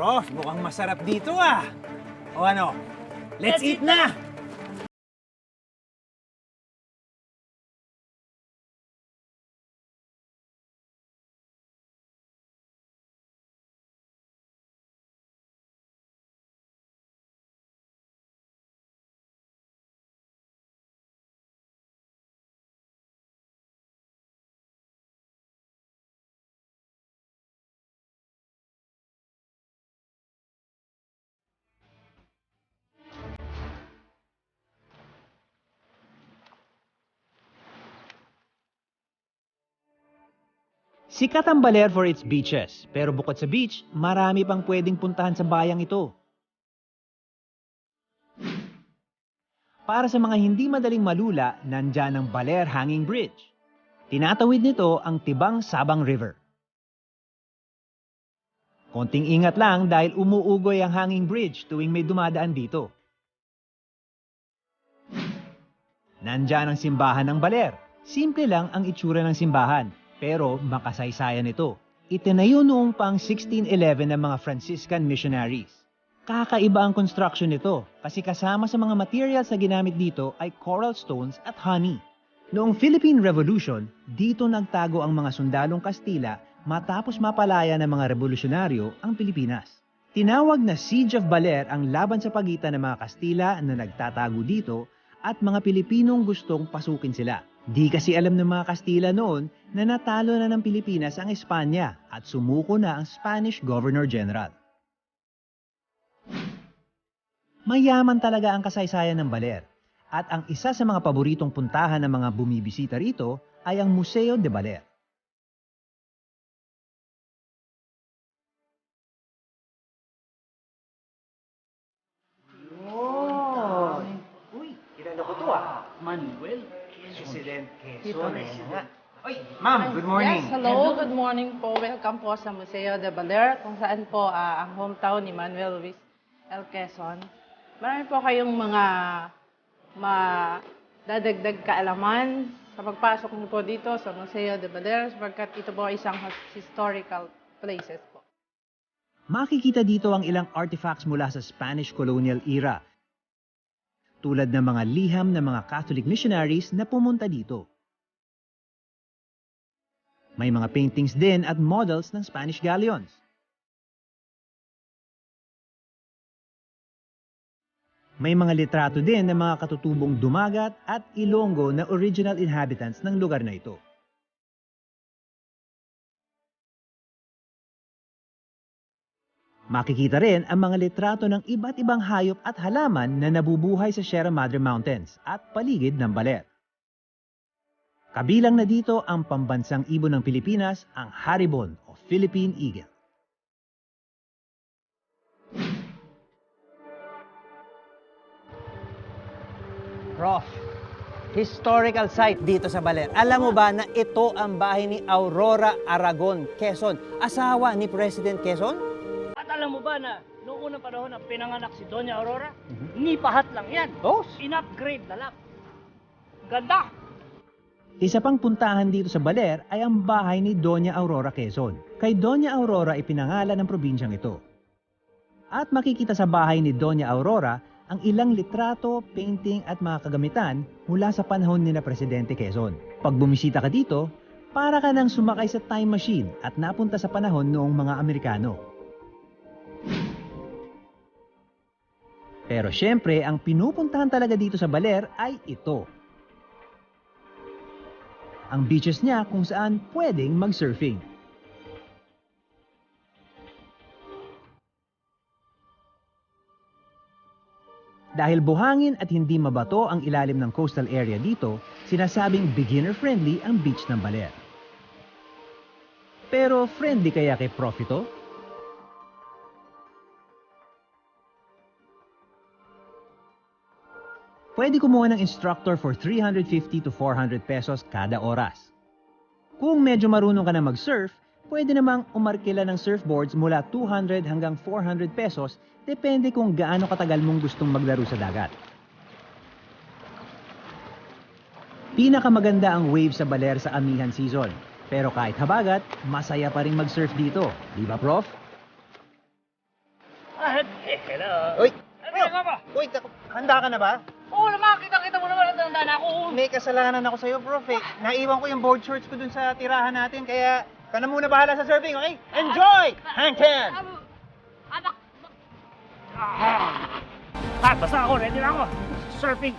Prof, mukhang masarap dito ah. O ano, let's eat na! Sikat ang Baler for its beaches, pero bukod sa beach, marami pang pwedeng puntahan sa bayang ito. Para sa mga hindi madaling malula, nandyan ang Baler Hanging Bridge. Tinatawid nito ang Tibang Sabang River. Konting ingat lang dahil umuugoy ang hanging bridge tuwing may dumadaan dito. Nandyan ang simbahan ng Baler. Simple lang ang itsura ng simbahan, pero makasaysayan ito. Itinayo noong pang 1611 ng mga Franciscan missionaries. Kakaiba ang construction nito kasi kasama sa mga materials na ginamit dito ay coral stones at honey. Noong Philippine Revolution, dito nagtago ang mga sundalong Kastila matapos mapalaya ng mga revolusyonaryo ang Pilipinas. Tinawag na Siege of Baler ang laban sa pagitan ng mga Kastila na nagtatago dito at mga Pilipinong gustong pasukin sila. Di kasi alam ng mga Kastila noon na natalo na ng Pilipinas ang Espanya at sumuko na ang Spanish Governor General. Mayaman talaga ang kasaysayan ng Baler at ang isa sa mga paboritong puntahan ng mga bumibisita rito ay ang Museo de Baler. Uy, kilala ko to ah. Manuel. President Quezon. Oy, ma'am, good morning. Yes, hello. Good morning po. Welcome po sa Museo de Baler, kung saan po ang hometown ni Manuel Luis L. Quezon. Marami po kayong mga dadagdag kaalaman sa pagpasok niyo po dito sa Museo de Baler, sapagkat ito po ay isang historical places po. Makikita dito ang ilang artifacts mula sa Spanish colonial era, tulad ng mga liham ng mga Catholic missionaries na pumunta dito. May mga paintings din at models ng Spanish galleons. May mga litrato din ng mga katutubong Dumagat at Ilonggo na original inhabitants ng lugar na ito. Makikita rin ang mga litrato ng iba't ibang hayop at halaman na nabubuhay sa Sierra Madre Mountains at paligid ng Baler. Kabilang na dito ang pambansang ibon ng Pilipinas, ang haribon o Philippine Eagle. Prof, historical site dito sa Baler. Alam mo ba na ito ang bahay ni Aurora Aragon, Quezon, asawa ni President Quezon? At alam mo ba na noong unang panahon na pinanganak si Doña Aurora, nipahat lang yan. Oh, In-upgrade na lang. Ganda! Isa pang puntahan dito sa Baler ay ang bahay ni Doña Aurora Quezon. Kay Doña Aurora ipinangalan ng probinsyang ito. At makikita sa bahay ni Doña Aurora ang ilang litrato, painting at mga kagamitan mula sa panahon ni na Presidente Quezon. Pag bumisita ka dito, para ka nang sumakay sa time machine at napunta sa panahon noong mga Amerikano. Pero syempre, ang pinupuntahan talaga dito sa Baler ay ito. Ang beaches niya kung saan pwedeng mag-surfing. Dahil buhangin at hindi mabato ang ilalim ng coastal area dito, sinasabing beginner-friendly ang beach ng Baler. Pero friendly kaya kay Prof ito? Pwede kumuha ng instructor for 350 to 400 pesos kada oras. Kung medyo marunong ka na mag-surf, pwede namang umarkila ng surfboards mula 200 hanggang 400 pesos, depende kung gaano katagal mong gustong maglaro sa dagat. Pinakamaganda ang wave sa Baler sa amihan season, pero kahit habagat, masaya pa rin mag-surf dito. Di ba, Prof? Hello. Uy! Ano ginagawa mo? Uy, handa ka na ba? Oo naman, kita mo naman ang tanda ako. May kasalanan ako sa'yo, prof. Eh. Naiwan ko yung board shorts ko dun sa tirahan natin, kaya ka na muna bahala sa surfing, okay? Enjoy! Hang ten! Anak! Basta ako, ready na ako. Surfing.